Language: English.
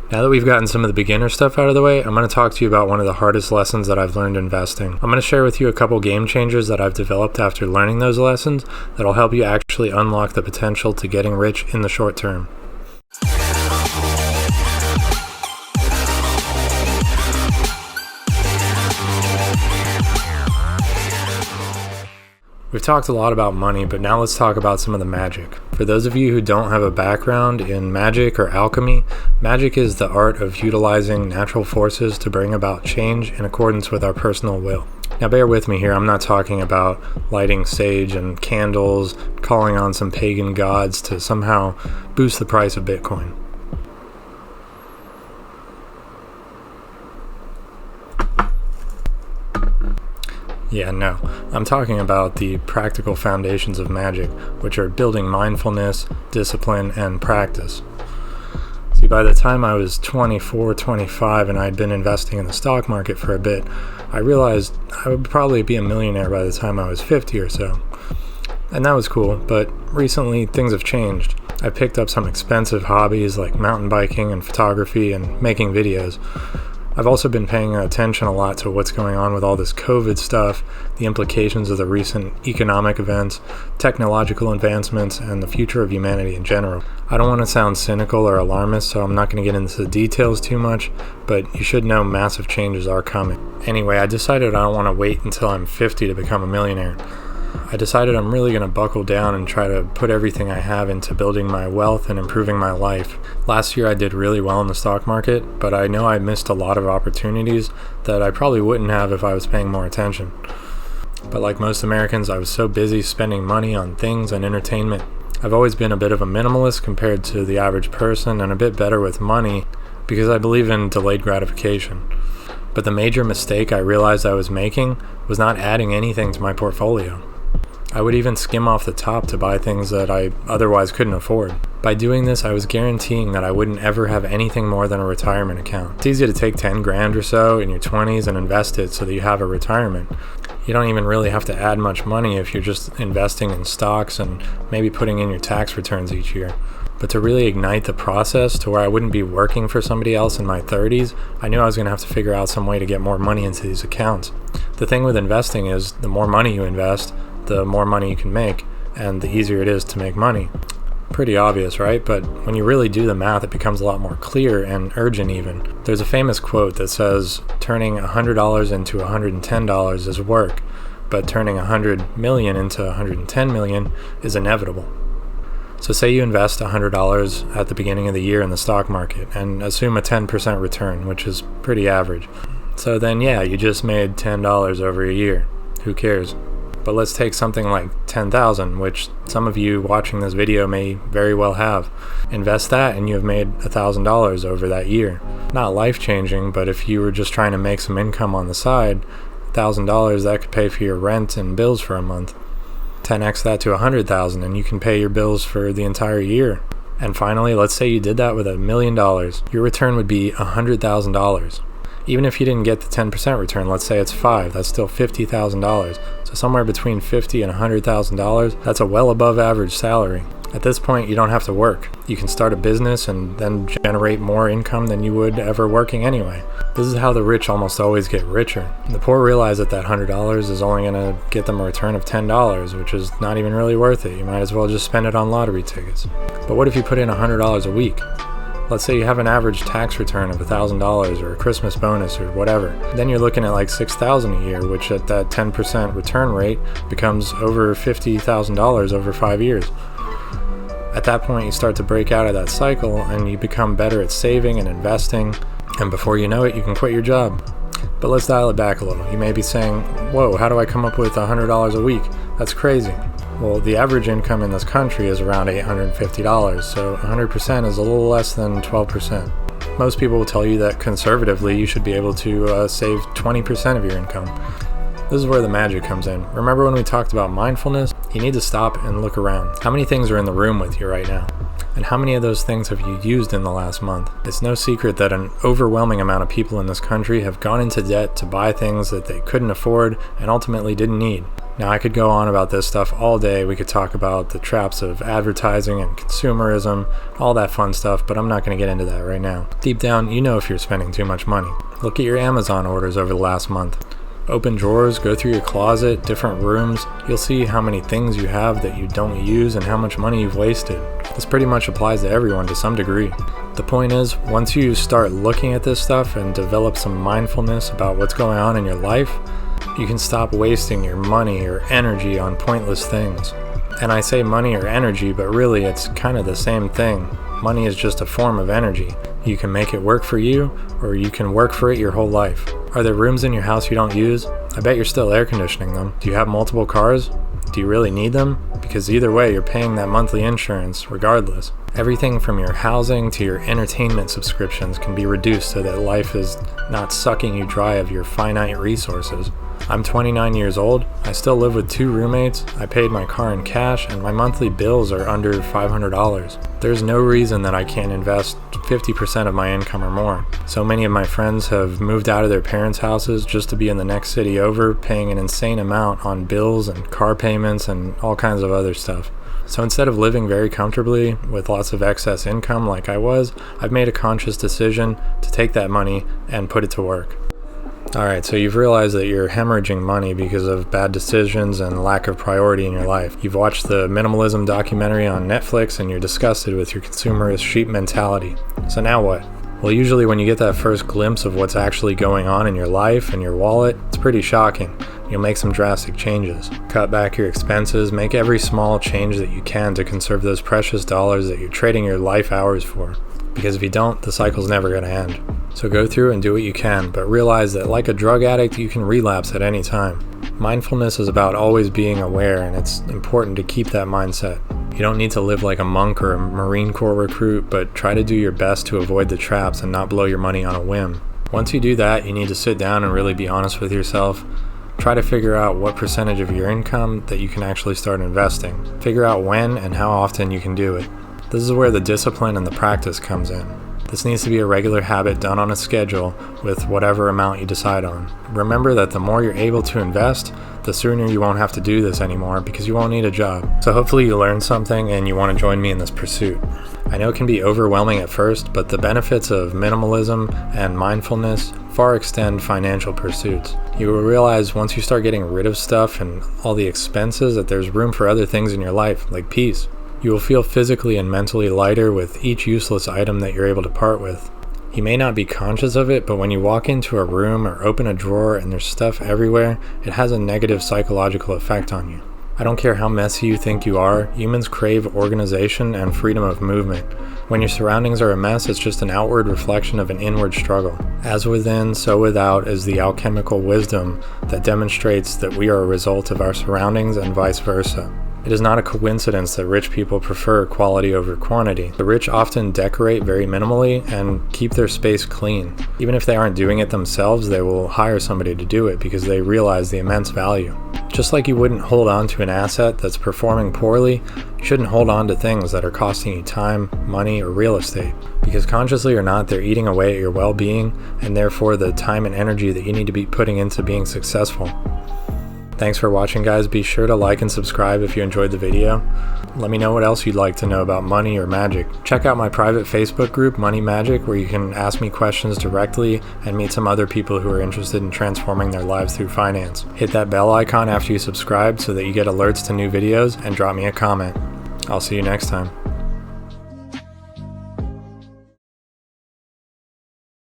Now that we've gotten some of the beginner stuff out of the way, I'm going to talk to you about one of the hardest lessons that I've learned investing. I'm going to share with you a couple game changers that I've developed after learning those lessons that'll help you actually unlock the potential to getting rich in the short term. We've talked a lot about money, but now let's talk about some of the magic. For those of you who don't have a background in magic or alchemy, magic is the art of utilizing natural forces to bring about change in accordance with our personal will. Now bear with me here, I'm not talking about lighting sage and candles, calling on some pagan gods to somehow boost the price of Bitcoin. Yeah, no. I'm talking about the practical foundations of magic, which are building mindfulness, discipline, and practice. See, by the time I was 24, 25, and I'd been investing in the stock market for a bit, I realized I would probably be a millionaire by the time I was 50 or so. And that was cool, but recently things have changed. I picked up some expensive hobbies like mountain biking and photography and making videos. I've also been paying attention a lot to what's going on with all this COVID stuff, the implications of the recent economic events, technological advancements, and the future of humanity in general. I don't want to sound cynical or alarmist, so I'm not going to get into the details too much, but you should know massive changes are coming. Anyway, I decided I don't want to wait until I'm 50 to become a millionaire. I decided I'm really going to buckle down and try to put everything I have into building my wealth and improving my life. Last year I did really well in the stock market, but I know I missed a lot of opportunities that I probably wouldn't have if I was paying more attention. But like most Americans, I was so busy spending money on things and entertainment. I've always been a bit of a minimalist compared to the average person and a bit better with money because I believe in delayed gratification. But the major mistake I realized I was making was not adding anything to my portfolio. I would even skim off the top to buy things that I otherwise couldn't afford. By doing this, I was guaranteeing that I wouldn't ever have anything more than a retirement account. It's easy to take 10 grand or so in your 20s and invest it so that you have a retirement. You don't even really have to add much money if you're just investing in stocks and maybe putting in your tax returns each year. But to really ignite the process to where I wouldn't be working for somebody else in my 30s, I knew I was going to have to figure out some way to get more money into these accounts. The thing with investing is the more money you invest, the more money you can make, and the easier it is to make money. Pretty obvious, right? But when you really do the math, it becomes a lot more clear and urgent even. There's a famous quote that says, turning $100 into $110 is work, but turning 100 million into 110 million is inevitable. So say you invest $100 at the beginning of the year in the stock market and assume a 10% return, which is pretty average. So then yeah, you just made $10 over a year. Who cares? But let's take something like 10,000, which some of you watching this video may very well have. Invest that and you have made $1,000 over that year. Not life-changing, but if you were just trying to make some income on the side, $1,000 that could pay for your rent and bills for a month. 10x that to 100,000 and you can pay your bills for the entire year. And finally, let's say you did that with $1 million. Your return would be $100,000. Even if you didn't get the 10% return, let's say it's 5, that's still $50,000. So somewhere between $50,000 and $100,000, that's a well above average salary. At this point, you don't have to work. You can start a business and then generate more income than you would ever working anyway. This is how the rich almost always get richer. The poor realize that $100 is only going to get them a return of $10, which is not even really worth it. You might as well just spend it on lottery tickets. But what if you put in $100 a week? Let's say you have an average tax return of $1,000 or a Christmas bonus or whatever. Then you're looking at like $6,000 a year, which at that 10% return rate becomes over $50,000 over 5 years. At that point, you start to break out of that cycle and you become better at saving and investing. And before you know it, you can quit your job. But let's dial it back a little. You may be saying, whoa, how do I come up with $100 a week? That's crazy. Well, the average income in this country is around $850, so 100% is a little less than 12%. Most people will tell you that conservatively you should be able to save 20% of your income. This is where the magic comes in. Remember when we talked about mindfulness? You need to stop and look around. How many things are in the room with you right now? And how many of those things have you used in the last month? It's no secret that an overwhelming amount of people in this country have gone into debt to buy things that they couldn't afford and ultimately didn't need. Now, I could go on about this stuff all day. We could talk about the traps of advertising and consumerism, all that fun stuff, but I'm not going to get into that right now. Deep down, you know if you're spending too much money. Look at your Amazon orders over the last month. Open drawers, go through your closet, different rooms. You'll see how many things you have that you don't use and how much money you've wasted. This pretty much applies to everyone to some degree. The point is, once you start looking at this stuff and develop some mindfulness about what's going on in your life, you can stop wasting your money or energy on pointless things. And I say money or energy, but really it's kind of the same thing. Money is just a form of energy. You can make it work for you, or you can work for it your whole life. Are there rooms in your house you don't use? I bet you're still air conditioning them. Do you have multiple cars? Do you really need them? Because either way, you're paying that monthly insurance regardless. Everything from your housing to your entertainment subscriptions can be reduced so that life is not sucking you dry of your finite resources. I'm 29 years old, I still live with 2 roommates, I paid my car in cash, and my monthly bills are under $500. There's no reason that I can't invest 50% of my income or more. So many of my friends have moved out of their parents' houses just to be in the next city over, paying an insane amount on bills and car payments and all kinds of other stuff. So instead of living very comfortably with lots of excess income like I was, I've made a conscious decision to take that money and put it to work. Alright, so you've realized that you're hemorrhaging money because of bad decisions and lack of priority in your life. You've watched the Minimalism documentary on Netflix and you're disgusted with your consumerist sheep mentality. So now what? Well, usually when you get that first glimpse of what's actually going on in your life and your wallet, it's pretty shocking. You'll make some drastic changes. Cut back your expenses, make every small change that you can to conserve those precious dollars that you're trading your life hours for. Because if you don't, the cycle's never going to end. So go through and do what you can, but realize that like a drug addict, you can relapse at any time. Mindfulness is about always being aware, and it's important to keep that mindset. You don't need to live like a monk or a Marine Corps recruit, but try to do your best to avoid the traps and not blow your money on a whim. Once you do that, you need to sit down and really be honest with yourself. Try to figure out what percentage of your income that you can actually start investing. Figure out when and how often you can do it. This is where the discipline and the practice comes in. This needs to be a regular habit done on a schedule with whatever amount you decide on. Remember that the more you're able to invest, the sooner you won't have to do this anymore because you won't need a job. So hopefully you learned something and you want to join me in this pursuit. I know it can be overwhelming at first, but the benefits of minimalism and mindfulness far extend financial pursuits. You will realize once you start getting rid of stuff and all the expenses that there's room for other things in your life, like peace. You will feel physically and mentally lighter with each useless item that you're able to part with. You may not be conscious of it, but when you walk into a room or open a drawer and there's stuff everywhere, it has a negative psychological effect on you. I don't care how messy you think you are, humans crave organization and freedom of movement. When your surroundings are a mess, it's just an outward reflection of an inward struggle. As within, so without is the alchemical wisdom that demonstrates that we are a result of our surroundings and vice versa. It is not a coincidence that rich people prefer quality over quantity. The rich often decorate very minimally and keep their space clean. Even if they aren't doing it themselves, they will hire somebody to do it because they realize the immense value. Just like you wouldn't hold on to an asset that's performing poorly, you shouldn't hold on to things that are costing you time, money, or real estate. Because consciously or not, they're eating away at your well-being and therefore the time and energy that you need to be putting into being successful. Thanks for watching, guys. Be sure to like and subscribe if you enjoyed the video. Let me know what else you'd like to know about money or magic. Check out my private Facebook group, Money Magic, where you can ask me questions directly and meet some other people who are interested in transforming their lives through finance. Hit that bell icon after you subscribe so that you get alerts to new videos and drop me a comment. I'll see you next time.